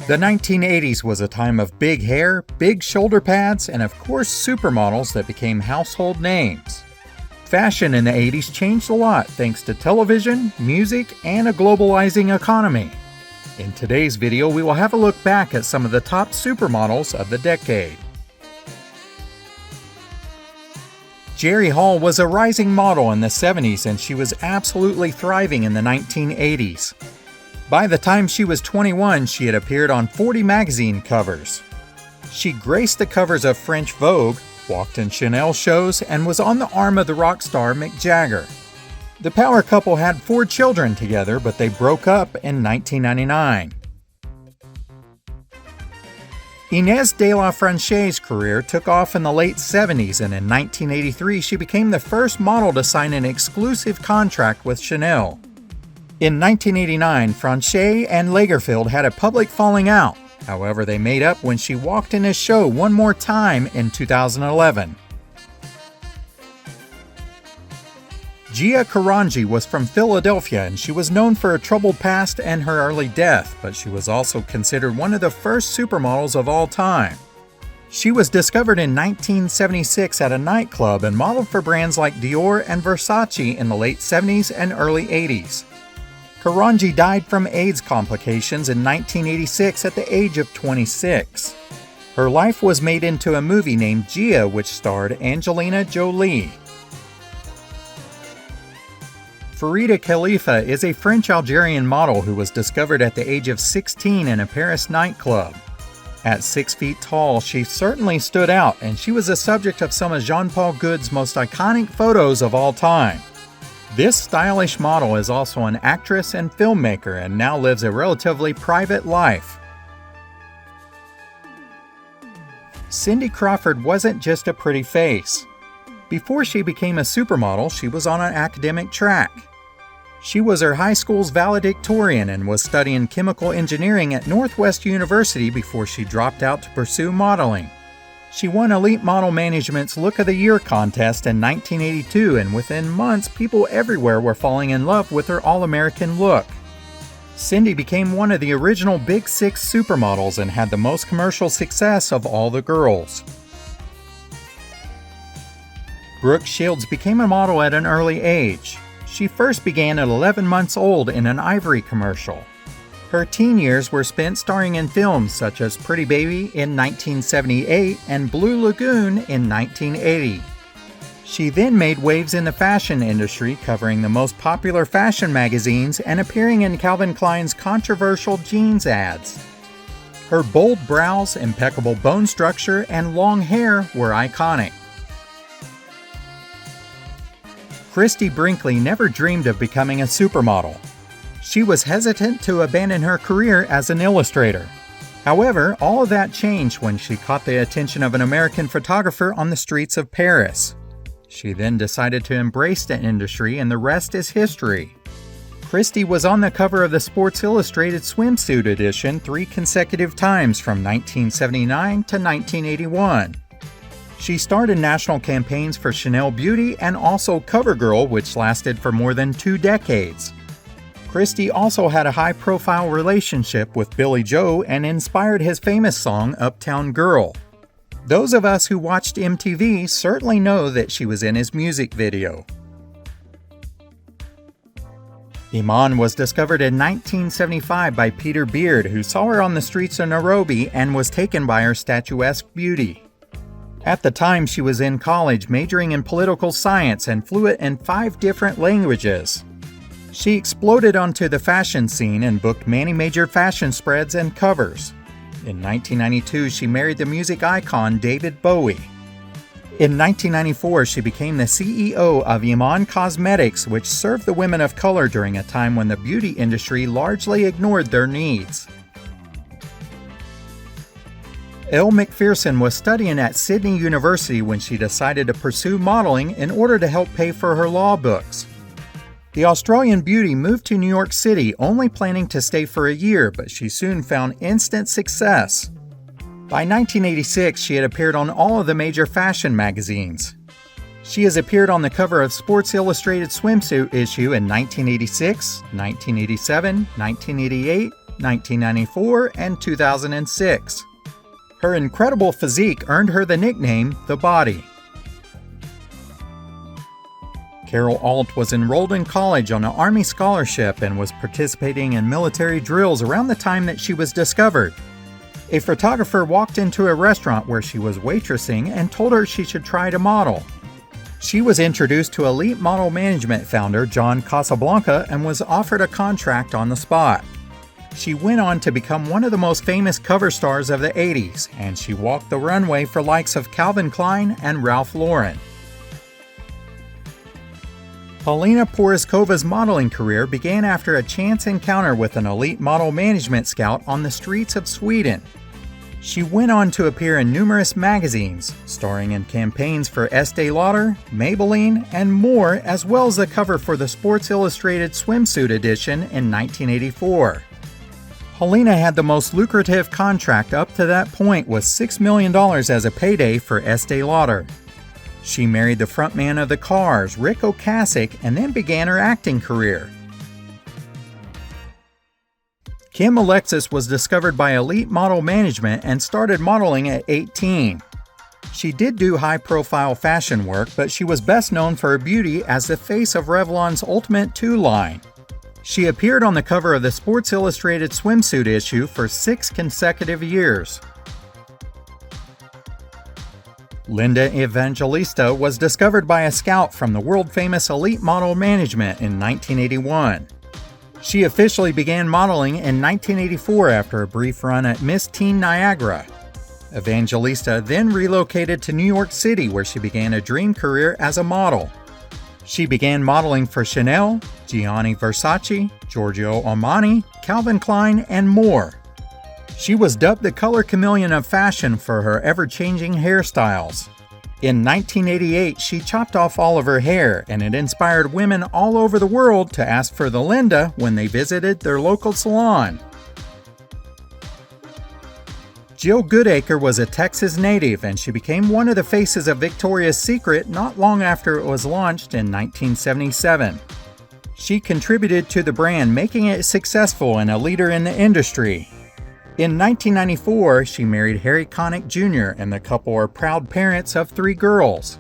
The 1980s was a time of big hair, big shoulder pads, and of course supermodels that became household names. Fashion in the 80s changed a lot thanks to television, music, and a globalizing economy. In today's video, we will have a look back at some of the top supermodels of the decade. Jerry Hall was a rising model in the 70s, and she was absolutely thriving in the 1980s. By the time she was 21, she had appeared on 40 magazine covers. She graced the covers of French Vogue, walked in Chanel shows, and was on the arm of the rock star Mick Jagger. The power couple had 4 children together, but they broke up in 1999. Inez de la Franche's career took off in the late 70s, and in 1983 she became the first model to sign an exclusive contract with Chanel. In 1989, Franche and Lagerfeld had a public falling out. However, they made up when she walked in his show one more time in 2011. Gia Karanji was from Philadelphia, and she was known for a troubled past and her early death, but she was also considered one of the first supermodels of all time. She was discovered in 1976 at a nightclub and modeled for brands like Dior and Versace in the late 70s and early 80s. Karanji died from AIDS complications in 1986 at the age of 26. Her life was made into a movie named Gia, which starred Angelina Jolie. Farida Khalifa is a French-Algerian model who was discovered at the age of 16 in a Paris nightclub. At 6 feet tall, she certainly stood out, and she was the subject of some of Jean-Paul Goude's most iconic photos of all time. This stylish model is also an actress and filmmaker and now lives a relatively private life. Cindy Crawford wasn't just a pretty face. Before she became a supermodel, she was on an academic track. She was her high school's valedictorian and was studying chemical engineering at Northwest University before she dropped out to pursue modeling. She won Elite Model Management's Look of the Year contest in 1982, and within months, people everywhere were falling in love with her all-American look. Cindy became one of the original Big Six supermodels and had the most commercial success of all the girls. Brooke Shields became a model at an early age. She first began at 11 months old in an Ivory commercial. Her teen years were spent starring in films such as Pretty Baby in 1978 and Blue Lagoon in 1980. She then made waves in the fashion industry, covering the most popular fashion magazines and appearing in Calvin Klein's controversial jeans ads. Her bold brows, impeccable bone structure, and long hair were iconic. Christie Brinkley never dreamed of becoming a supermodel. She was hesitant to abandon her career as an illustrator. However, all of that changed when she caught the attention of an American photographer on the streets of Paris. She then decided to embrace the industry, and the rest is history. Christie was on the cover of the Sports Illustrated swimsuit edition 3 consecutive times from 1979 to 1981. She starred in national campaigns for Chanel Beauty and also CoverGirl, which lasted for more than 2 decades. Christie also had a high-profile relationship with Billy Joe and inspired his famous song Uptown Girl. Those of us who watched MTV certainly know that she was in his music video. Iman was discovered in 1975 by Peter Beard, who saw her on the streets of Nairobi and was taken by her statuesque beauty. At the time, she was in college majoring in political science and fluent in 5 different languages. She exploded onto the fashion scene and booked many major fashion spreads and covers. In 1992, she married the music icon David Bowie. In 1994, she became the CEO of Iman Cosmetics, which served the women of color during a time when the beauty industry largely ignored their needs. Elle Macpherson was studying at Sydney University when she decided to pursue modeling in order to help pay for her law books. The Australian beauty moved to New York City, only planning to stay for a year, but she soon found instant success. By 1986, she had appeared on all of the major fashion magazines. She has appeared on the cover of Sports Illustrated swimsuit issue in 1986, 1987, 1988, 1994, and 2006. Her incredible physique earned her the nickname The Body. Carol Alt was enrolled in college on an Army scholarship and was participating in military drills around the time that she was discovered. A photographer walked into a restaurant where she was waitressing and told her she should try to model. She was introduced to Elite Model Management founder John Casablanca and was offered a contract on the spot. She went on to become one of the most famous cover stars of the 80s, and she walked the runway for likes of Calvin Klein and Ralph Lauren. Paulina Poroskova's modeling career began after a chance encounter with an elite model management scout on the streets of Sweden. She went on to appear in numerous magazines, starring in campaigns for Estée Lauder, Maybelline, and more, as well as the cover for the Sports Illustrated swimsuit edition in 1984. Paulina had the most lucrative contract up to that point with $6 million as a payday for Estée Lauder. She married the frontman of the Cars, Rick Ocasek, and then began her acting career. Kim Alexis was discovered by Elite Model Management and started modeling at 18. She did do high-profile fashion work, but she was best known for her beauty as the face of Revlon's Ultimate 2 line. She appeared on the cover of the Sports Illustrated swimsuit issue for 6 consecutive years. Linda Evangelista was discovered by a scout from the world-famous Elite Model Management in 1981. She officially began modeling in 1984 after a brief run at Miss Teen Niagara. Evangelista then relocated to New York City, where she began a dream career as a model. She began modeling for Chanel, Gianni Versace, Giorgio Armani, Calvin Klein, and more. She was dubbed the color chameleon of fashion for her ever-changing hairstyles. In 1988, she chopped off all of her hair, and it inspired women all over the world to ask for the Linda when they visited their local salon. Jill Goodacre was a Texas native, and she became one of the faces of Victoria's Secret not long after it was launched in 1977. She contributed to the brand, making it successful and a leader in the industry. In 1994, she married Harry Connick Jr., and the couple are proud parents of 3 girls.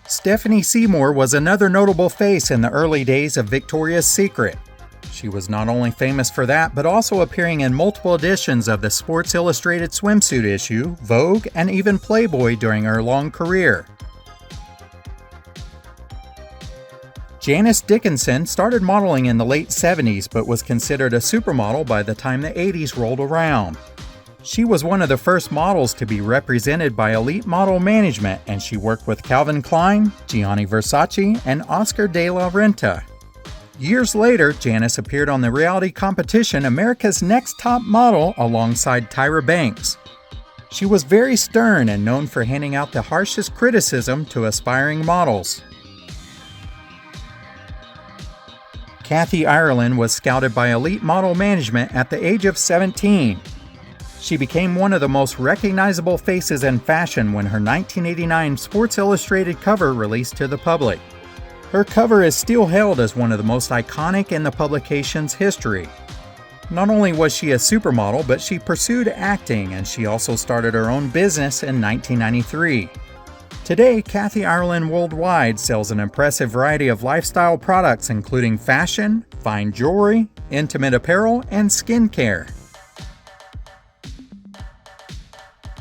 Stephanie Seymour was another notable face in the early days of Victoria's Secret. She was not only famous for that, but also appearing in multiple editions of the Sports Illustrated swimsuit issue, Vogue, and even Playboy during her long career. Janice Dickinson started modeling in the late 70s but was considered a supermodel by the time the 80s rolled around. She was one of the first models to be represented by Elite Model Management, and she worked with Calvin Klein, Gianni Versace, and Oscar de la Renta. Years later, Janice appeared on the reality competition America's Next Top Model alongside Tyra Banks. She was very stern and known for handing out the harshest criticism to aspiring models. Kathy Ireland was scouted by Elite Model Management at the age of 17. She became one of the most recognizable faces in fashion when her 1989 Sports Illustrated cover released to the public. Her cover is still held as one of the most iconic in the publication's history. Not only was she a supermodel, but she pursued acting, and she also started her own business in 1993. Today, Kathy Ireland Worldwide sells an impressive variety of lifestyle products including fashion, fine jewelry, intimate apparel, and skincare.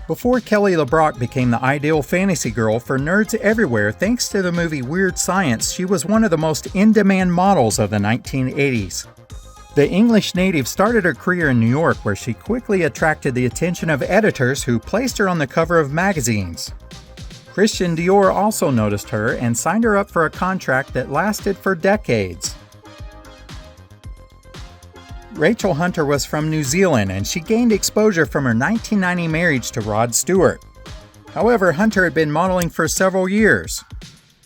Before Kelly LeBrock became the ideal fantasy girl for nerds everywhere thanks to the movie Weird Science, she was one of the most in-demand models of the 1980s. The English native started her career in New York, where she quickly attracted the attention of editors who placed her on the cover of magazines. Christian Dior also noticed her and signed her up for a contract that lasted for decades. Rachel Hunter was from New Zealand, and she gained exposure from her 1990 marriage to Rod Stewart. However, Hunter had been modeling for several years.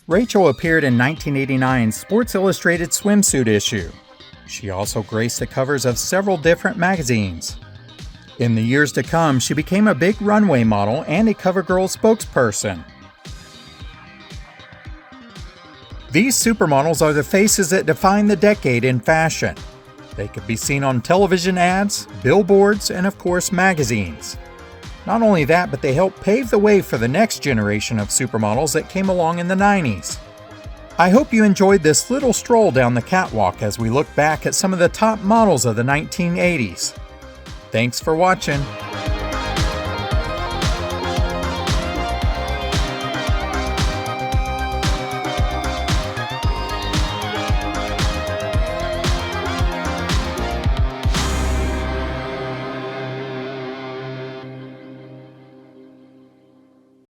Rachel appeared in 1989's Sports Illustrated swimsuit issue. She also graced the covers of several different magazines. In the years to come, she became a big runway model and a CoverGirl spokesperson. These supermodels are the faces that define the decade in fashion. They could be seen on television ads, billboards, and of course magazines. Not only that, but they helped pave the way for the next generation of supermodels that came along in the 90s. I hope you enjoyed this little stroll down the catwalk as we look back at some of the top models of the 1980s. Thanks for watching.